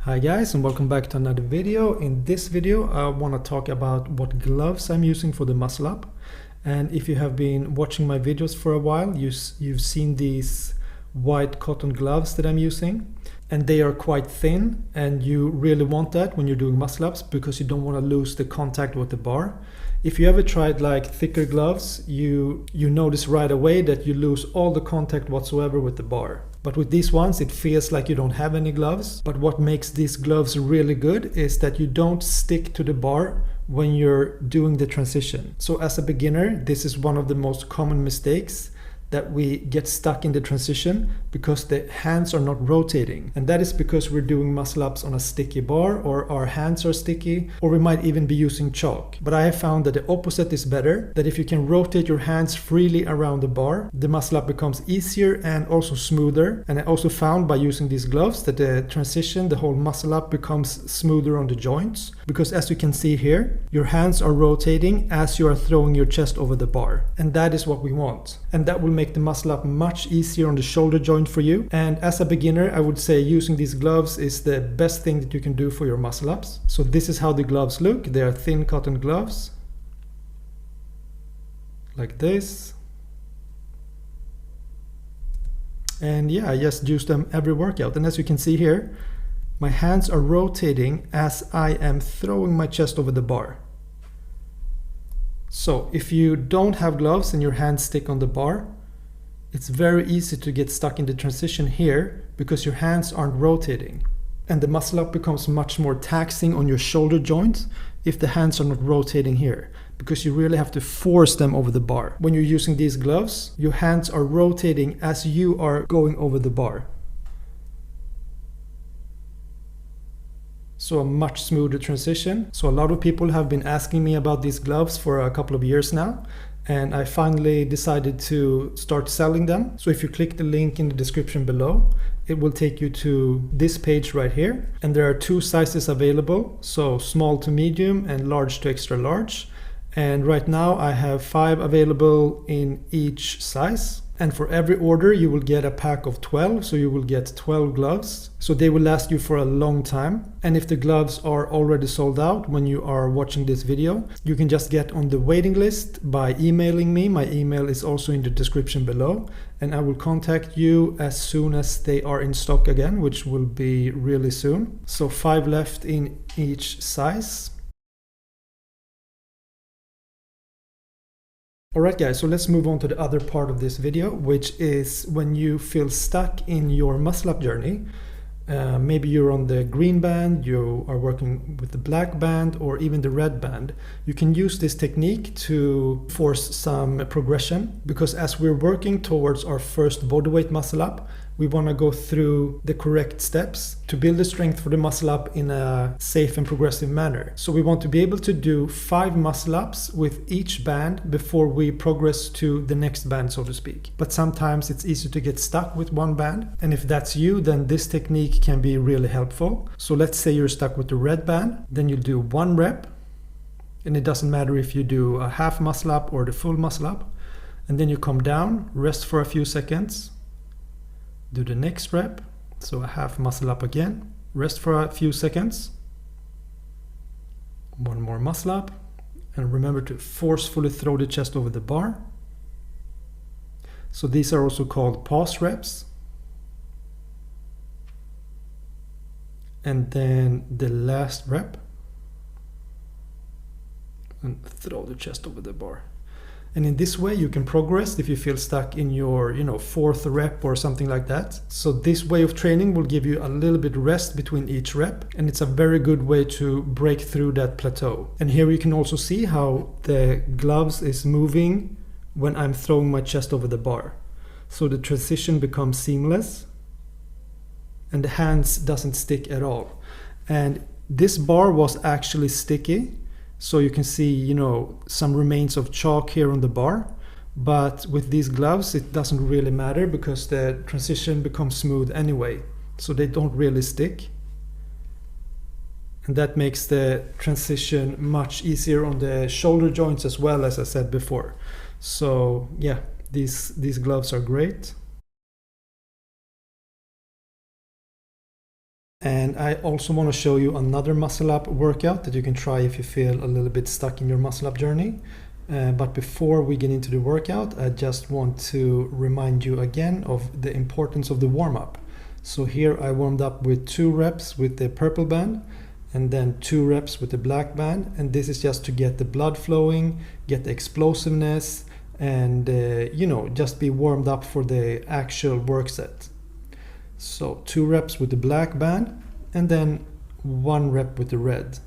Hi guys, and welcome back to another video. In this video I want to talk about what gloves I'm using for the muscle up. And if you have been watching my videos for a while, you've seen these white cotton gloves that I'm using, and they are quite thin, and you really want that when you're doing muscle ups because you don't want to lose the contact with the bar. If you ever tried like thicker gloves, you notice right away that you lose all the contact whatsoever with the bar. But with these ones, it feels like you don't have any gloves. But what makes these gloves really good is that you don't stick to the bar when you're doing the transition. So as a beginner, this is one of the most common mistakes, that we get stuck in the transition because the hands are not rotating. And that is because we're doing muscle ups on a sticky bar, or our hands are sticky, or we might even be using chalk. But I have found that the opposite is better, that if you can rotate your hands freely around the bar, the muscle up becomes easier and also smoother. And I also found by using these gloves that the transition, the whole muscle up becomes smoother on the joints, because as you can see here, your hands are rotating as you are throwing your chest over the bar. And that is what we want. And that will make the muscle up much easier on the shoulder joint for you. And as a beginner, I would say using these gloves is the best thing that you can do for your muscle ups. So this is how the gloves look. They are thin cotton gloves, like this. And yeah, I just use them every workout. And as you can see here, my hands are rotating as I am throwing my chest over the bar. So if you don't have gloves and your hands stick on the bar, it's very easy to get stuck in the transition here because your hands aren't rotating. And the muscle up becomes much more taxing on your shoulder joint if the hands are not rotating here, because you really have to force them over the bar. When you're using these gloves, your hands are rotating as you are going over the bar. So a much smoother transition. So a lot of people have been asking me about these gloves for a couple of years now, and I finally decided to start selling them. So if you click the link in the description below, it will take you to this page right here. And there are two sizes available, so small to medium and large to extra large. And right now I have 5 available in each size. And for every order you will get a pack of 12, so you will get 12 gloves. So they will last you for a long time. And if the gloves are already sold out when you are watching this video, you can just get on the waiting list by emailing me. My email is also in the description below, and I will contact you as soon as they are in stock again, which will be really soon. So 5 left in each size. Alright guys, so let's move on to the other part of this video, which is when you feel stuck in your muscle up journey. Maybe you're on the green band, you are working with the black band, or even the red band. You can use this technique to force some progression, because as we're working towards our first bodyweight muscle up, we want to go through the correct steps to build the strength for the muscle up in a safe and progressive manner. So we want to be able to do 5 muscle ups with each band before we progress to the next band, so to speak. But sometimes it's easy to get stuck with one band. And if that's you, then this technique can be really helpful. So let's say you're stuck with the red band, then you'll do 1 rep. And it doesn't matter if you do a half muscle up or the full muscle up. And then you come down, rest for a few seconds. Do the next rep, so a half muscle up again, rest for a few seconds, 1 more muscle up, and remember to forcefully throw the chest over the bar. So these are also called pause reps. And then the last rep, and throw the chest over the bar. And in this way you can progress if you feel stuck in your 4th rep or something like that. So this way of training will give you a little bit rest between each rep, and it's a very good way to break through that plateau. And here you can also see how the gloves is moving when I'm throwing my chest over the bar. So the transition becomes seamless and the hands doesn't stick at all. And this bar was actually sticky. So you can see, some remains of chalk here on the bar. But with these gloves, it doesn't really matter because the transition becomes smooth anyway. So they don't really stick. And that makes the transition much easier on the shoulder joints as well, as I said before. So yeah, these gloves are great. And I also want to show you another muscle up workout that you can try if you feel a little bit stuck in your muscle up journey. But before we get into the workout, I just want to remind you again of the importance of the warm-up. So here I warmed up with 2 reps with the purple band and then 2 reps with the black band. And this is just to get the blood flowing, get the explosiveness, and just be warmed up for the actual work set. So 2 reps with the black band and then 1 rep with the red.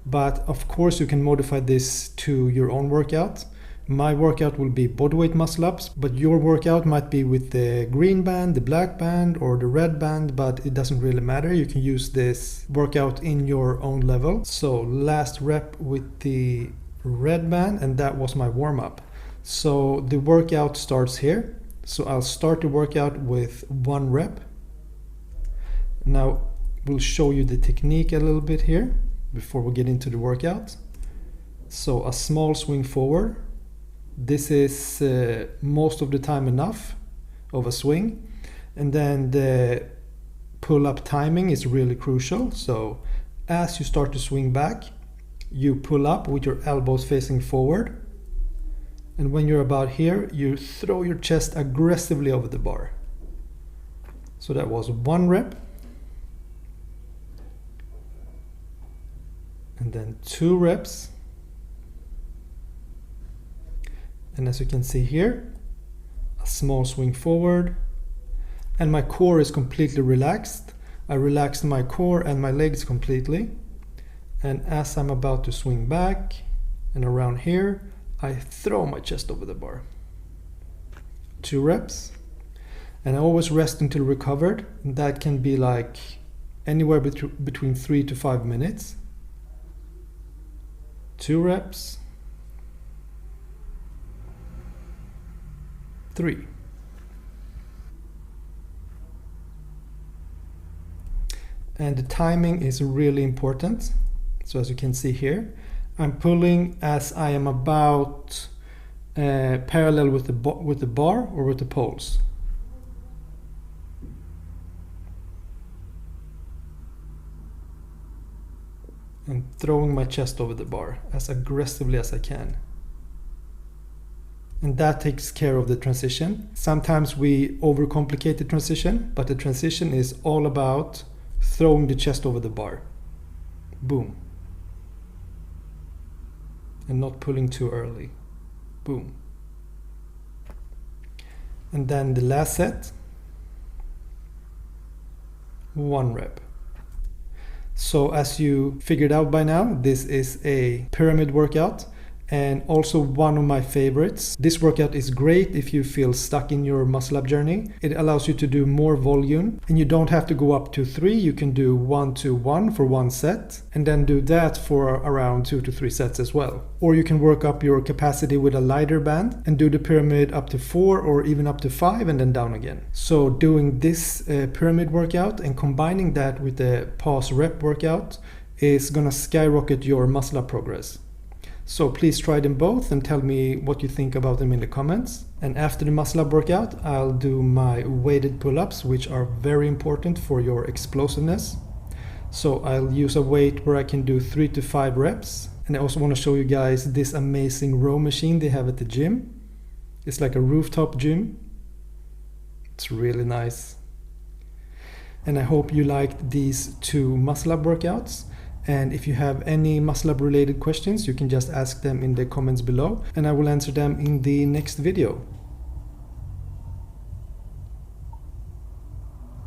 But of course you can modify this to your own workout. My workout will be bodyweight muscle ups, but your workout might be with the green band, the black band, or the red band, but it doesn't really matter. You can use this workout in your own level. So last rep with the red band, and that was my warm-up. So the workout starts here. So I'll start the workout with 1 rep. Now we'll show you the technique a little bit here before we get into the workout. So a small swing forward. This is most of the time enough of a swing. And then the pull-up timing is really crucial. So as you start to swing back, you pull up with your elbows facing forward. And when you're about here, you throw your chest aggressively over the bar. So that was 1 rep. And then 2 reps. And as you can see here, a small swing forward. And my core is completely relaxed. I relaxed my core and my legs completely. And as I'm about to swing back and around here, I throw my chest over the bar. 2 reps. And I always rest until recovered. And that can be like anywhere between 3 to 5 minutes. 2 reps. 3. And the timing is really important. So as you can see here, I'm pulling as I am about parallel with the bar or with the poles. And throwing my chest over the bar as aggressively as I can. And that takes care of the transition. Sometimes we overcomplicate the transition, but the transition is all about throwing the chest over the bar. Boom. And not pulling too early. Boom. And then the last set, 1 rep. So as you figured out by now, this is a pyramid workout and also one of my favorites. This workout is great if you feel stuck in your muscle up journey. It allows you to do more volume and you don't have to go up to 3. You can do 1 to 1 for 1 set and then do that for around 2 to 3 sets as well. Or you can work up your capacity with a lighter band and do the pyramid up to 4 or even up to 5 and then down again. So doing this pyramid workout and combining that with the pause rep workout is gonna skyrocket your muscle up progress. So please try them both and tell me what you think about them in the comments. And after the muscle up workout, I'll do my weighted pull-ups, which are very important for your explosiveness. So I'll use a weight where I can do 3 to 5 reps. And I also want to show you guys this amazing row machine they have at the gym. It's like a rooftop gym. It's really nice. And I hope you liked these 2 muscle up workouts. And if you have any muscle up related questions, you can just ask them in the comments below and I will answer them in the next video.